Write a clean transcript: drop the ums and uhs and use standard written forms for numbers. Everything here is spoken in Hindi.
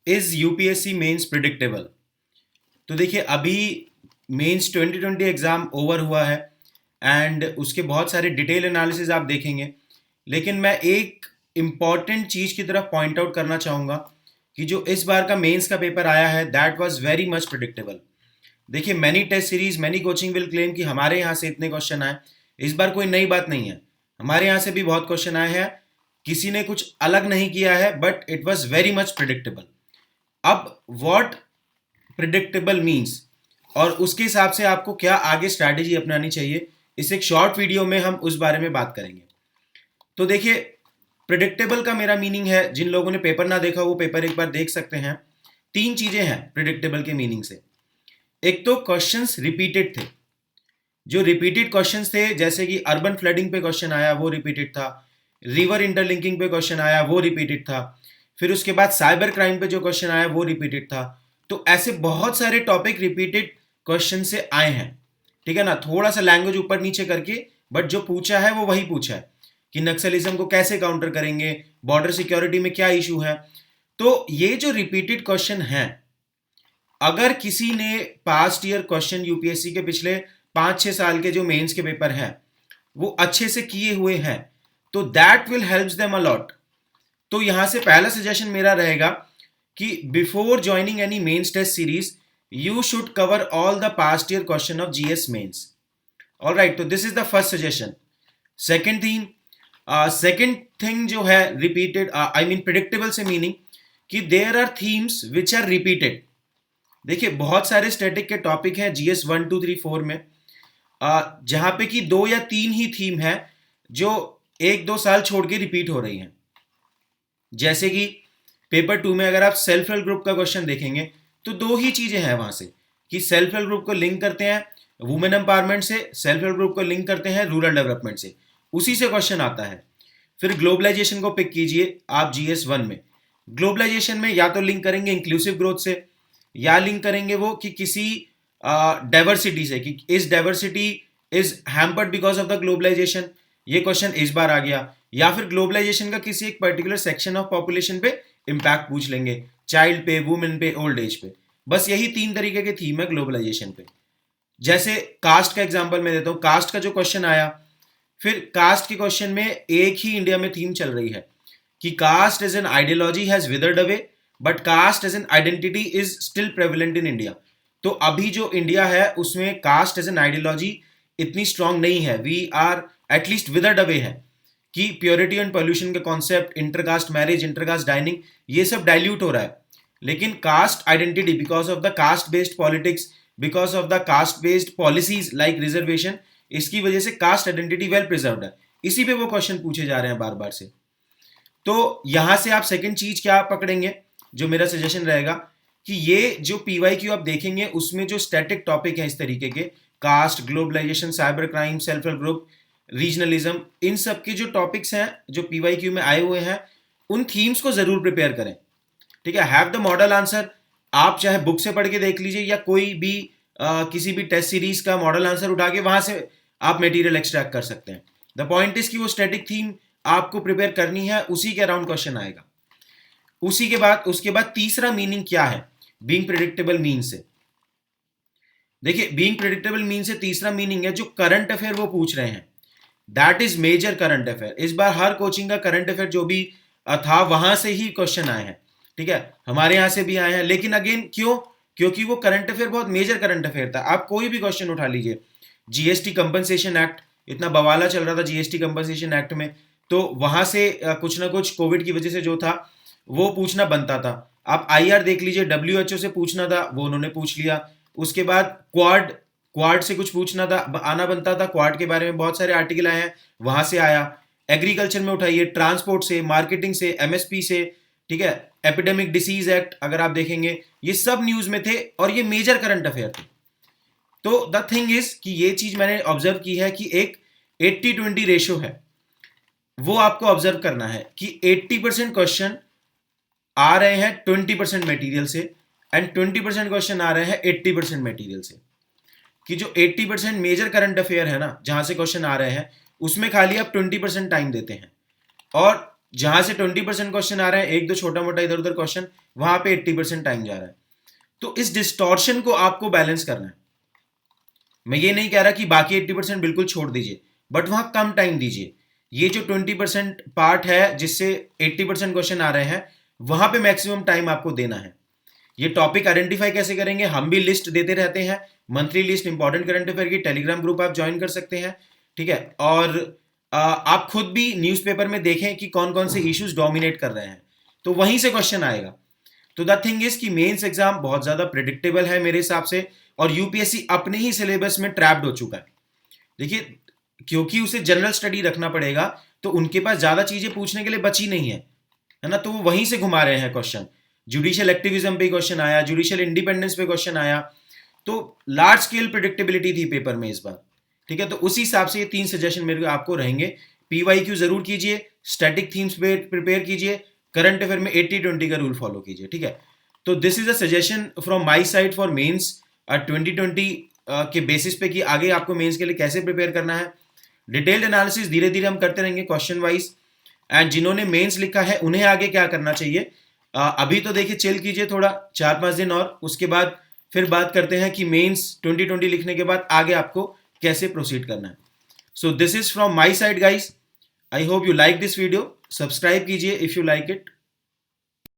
Is UPSC mains predictable. तो देखिए अभी मेंस 2020 एग्ज़ाम ओवर हुआ है एंड उसके बहुत सारे डिटेल एनालिसिस आप देखेंगे, लेकिन मैं एक इम्पॉर्टेंट चीज़ की तरफ पॉइंट आउट करना चाहूँगा कि जो इस बार का मेंस का पेपर आया है that was very much predictable. देखिए many test series many coaching will claim कि हमारे यहाँ से इतने क्वेश्चन आए। इस बार कोई नई बात नहीं है, हमारे यहाँ से भी बहुत क्वेश्चन आए हैं, किसी ने कुछ अलग नहीं किया है, but it was very much predictable. अब वॉट प्रिडिक्टेबल मीन्स और उसके हिसाब से आपको क्या आगे स्ट्रैटेजी अपनानी चाहिए, इस एक शॉर्ट वीडियो में हम उस बारे में बात करेंगे। तो देखिए प्रिडिक्टेबल का मेरा मीनिंग है, जिन लोगों ने पेपर ना देखा वो पेपर एक बार देख सकते हैं। तीन चीजें हैं प्रिडिक्टेबल के मीनिंग से। एक तो क्वेश्चंस रिपीटेड थे, जो रिपीटेड क्वेश्चंस थे जैसे कि अर्बन फ्लडिंग पे क्वेश्चन आया वो रिपीटेड था, रिवर इंटरलिंकिंग पे क्वेश्चन आया वो रिपीटेड था, फिर उसके बाद साइबर क्राइम पे जो क्वेश्चन आया वो रिपीटेड था। तो ऐसे बहुत सारे टॉपिक रिपीटेड क्वेश्चन से आए हैं, ठीक है ना, थोड़ा सा लैंग्वेज ऊपर नीचे करके, बट जो पूछा है वो वही पूछा है कि नक्सलिज्म को कैसे काउंटर करेंगे, बॉर्डर सिक्योरिटी में क्या इशू है। तो ये जो रिपीटेड क्वेश्चन हैं, अगर किसी ने पास्ट ईयर क्वेश्चन यूपीएससी के पिछले 5-6 साल के जो मेंस के पेपर हैं वो अच्छे से किए हुए हैं, तो that will helps them a lot. तो यहां से पहला सजेशन मेरा रहेगा कि before joining any mains test series you should cover all the past year question of GS mains. Alright, तो this is the first suggestion. Second thing जो है रिपीटेड, आई मीन प्रिडिक्टेबल से मीनिंग कि there are themes which are repeated. देखिए बहुत सारे स्टैटिक के टॉपिक हैं जीएस 1, 2, 3, 4 में, जहां पे कि 2 या 3 ही थीम है जो 1-2 साल छोड़ के रिपीट हो रही हैं। जैसे कि पेपर 2 में अगर आप सेल्फ हेल्प ग्रुप का क्वेश्चन देखेंगे तो 2 ही चीजें हैं वहां से कि सेल्फ हेल्प ग्रुप को लिंक करते हैं वुमेन एम्पावरमेंट से, सेल्फ हेल्प ग्रुप को लिंक करते हैं रूरल डेवलपमेंट से, उसी से क्वेश्चन आता है। फिर ग्लोबलाइजेशन को पिक कीजिए आप जीएस 1 में, ग्लोबलाइजेशन में या तो लिंक करेंगे इंक्लूसिव ग्रोथ से, या लिंक करेंगे वो कि किसी डाइवर्सिटी से, कि इस diversity is hampered because of the globalization, ये क्वेश्चन इस बार आ गया। या फिर ग्लोबलाइजेशन का किसी एक पर्टिकुलर सेक्शन ऑफ पॉपुलेशन पे इम्पैक्ट पूछ लेंगे, चाइल्ड पे, वुमेन पे, ओल्ड एज पे। बस यही 3 तरीके के थीम है ग्लोबलाइजेशन पे। जैसे कास्ट का एग्जांपल मैं देता हूँ, कास्ट का जो क्वेश्चन आया, फिर कास्ट के क्वेश्चन में एक ही इंडिया में थीम चल रही है कि caste as an ideology has withered away but caste as an identity is still prevalent in India. तो अभी जो इंडिया है उसमें कास्ट एज एन आइडियोलॉजी इतनी स्ट्रांग नहीं है, we are at least withered away है कि प्योरिटी एंड पोल्यूशन के concept, intercaste marriage, intercaste dining, ये सब डाइल्यूट हो रहा है। लेकिन caste identity because of the caste based politics, because of the caste based policies like reservation, इसकी वजह से कास्ट आइडेंटिटी वेल प्रिजर्व्ड है। इसी पे वो क्वेश्चन पूछे जा रहे हैं बार बार से। तो यहां से आप सेकंड चीज क्या पकड़ेंगे, जो मेरा सजेशन रहेगा कि ये जो पीवाईक्यू आप देखेंगे उसमें जो स्टैटिक टॉपिक है इस तरीके के, caste, globalisation, cyber crime, self help group, regionalism, इन सब के जो टॉपिक्स हैं जो पीवाईक्यू में आए हुए हैं, उन थीम्स को जरूर प्रिपेयर करें। ठीक है, हैव द मॉडल आंसर। आप चाहे बुक से पढ़ के देख लीजिए या कोई भी किसी भी टेस्ट सीरीज का मॉडल आंसर उठा के वहां से आप मटेरियल एक्सट्रैक्ट कर सकते हैं। द पॉइंट इज कि वो स्टैटिक थीम आपको प्रिपेयर करनी है, उसी के अराउंड क्वेश्चन आएगा। उसके बाद तीसरा मीनिंग क्या है बीइंग प्रिडिक्टेबल मीन से। देखिए बीइंग प्रिडिक्टेबल मीन से तीसरा मीनिंग है जो करंट अफेयर वो पूछ रहे हैं, that is major current affair. इस बार हर कोचिंग का करंट अफेयर जो भी था वहां से ही क्वेश्चन आए हैं, ठीक है, हमारे यहां से भी आए हैं। लेकिन अगेन क्यों? क्योंकि वो करंट अफेयर बहुत मेजर करंट अफेयर था। आप कोई भी क्वेश्चन उठा लीजिए, जीएसटी कंपनसेशन एक्ट, इतना बवाला चल रहा था जीएसटी कंपनसेशन एक्ट में, तो वहां से कुछ ना कुछ कोविड की वजह से जो था वो पूछना बनता था। आप आईआर देख लीजिए, डब्ल्यूएचओ से पूछना था वो उन्होंने पूछ लिया। उसके बाद क्वाड से कुछ पूछना था, आना बनता था, क्वाड के बारे में बहुत सारे आर्टिकल आए हैं, वहां से आया। एग्रीकल्चर में उठाइए, ट्रांसपोर्ट से, मार्केटिंग से, एमएसपी से, ठीक है, एपिडेमिक डिसीज एक्ट अगर आप देखेंगे ये सब न्यूज में थे और ये मेजर करंट अफेयर थे। तो द थिंग इज कि ये चीज मैंने ऑब्जर्व की है कि एक 80-20 रेशो है, वो आपको ऑब्जर्व करना है कि 80% क्वेश्चन आ रहे हैं 20% मटेरियल से एंड 20% क्वेश्चन आ रहे हैं 80% मटेरियल से। कि जो 80% मेजर करंट अफेयर है ना, जहां से क्वेश्चन आ रहे हैं, उसमें खाली आप 20% टाइम देते हैं और जहां से 20% क्वेश्चन आ रहे हैं, एक दो छोटा मोटा इधर उधर क्वेश्चन, वहां पे 80% टाइम जा रहा है। तो इस डिस्टॉर्शन को आपको बैलेंस करना है। मैं ये नहीं कह रहा कि बाकी 80% बिल्कुल छोड़ दीजिए, बट वहां कम टाइम दीजिए। ये जो 20% पार्ट है जिससे 80% क्वेश्चन आ रहे हैं, वहां पे मैक्सिमम टाइम आपको देना है। ये टॉपिक आइडेंटिफाई कैसे करेंगे, हम भी लिस्ट देते रहते हैं, monthly list important current affair की, टेलीग्राम ग्रुप आप ज्वाइन कर सकते हैं, ठीक है। और आप खुद भी न्यूज़पेपर में देखें कि कौन कौन से इश्यूज डोमिनेट कर रहे हैं, तो वहीं से क्वेश्चन आएगा। तो द थिंग इज कि मेंस एग्जाम बहुत ज्यादा प्रिडिक्टेबल है मेरे हिसाब से, और यूपीएससी अपने ही सिलेबस में ट्रैप्ड हो चुका है। देखिए, क्योंकि उसे जनरल स्टडी रखना पड़ेगा, तो उनके पास ज्यादा चीजें पूछने के लिए बची नहीं है ना, तो वो वहीं से घुमा रहे हैं क्वेश्चन। जुडिशियल एक्टिविज्म पे क्वेश्चन आया, जुडिशियल इंडिपेंडेंस पे क्वेश्चन आया, तो लार्ज स्केल प्रिडिक्टेबिलिटी थी पेपर में इस बार, ठीक है। तो उसी हिसाब से ये 3 सजेशन मेरे आपको रहेंगे। पीवाईक्यू जरूर कीजिए, स्टैटिक थीम्स पे प्रिपेयर कीजिए, करंट अफेयर में 80-20 का रूल फॉलो कीजिए, ठीक है। तो this is a suggestion from my side for mains 2020 के बेसिस पे कि आगे आपको मेंस के लिए कैसे प्रिपेयर करना है। डिटेल्ड एनालिसिस धीरे धीरे हम करते रहेंगे क्वेश्चन वाइज, एंड जिन्होंने मेंस लिखा है उन्हें आगे क्या करना चाहिए, अभी तो देखिए चिल कीजिए थोड़ा 4-5 दिन, और उसके बाद फिर बात करते हैं कि मेंस 2020 लिखने के बाद आगे आपको कैसे प्रोसीड करना है। So this is from my side guys, I hope you like this video, subscribe कीजिए इफ यू लाइक इट।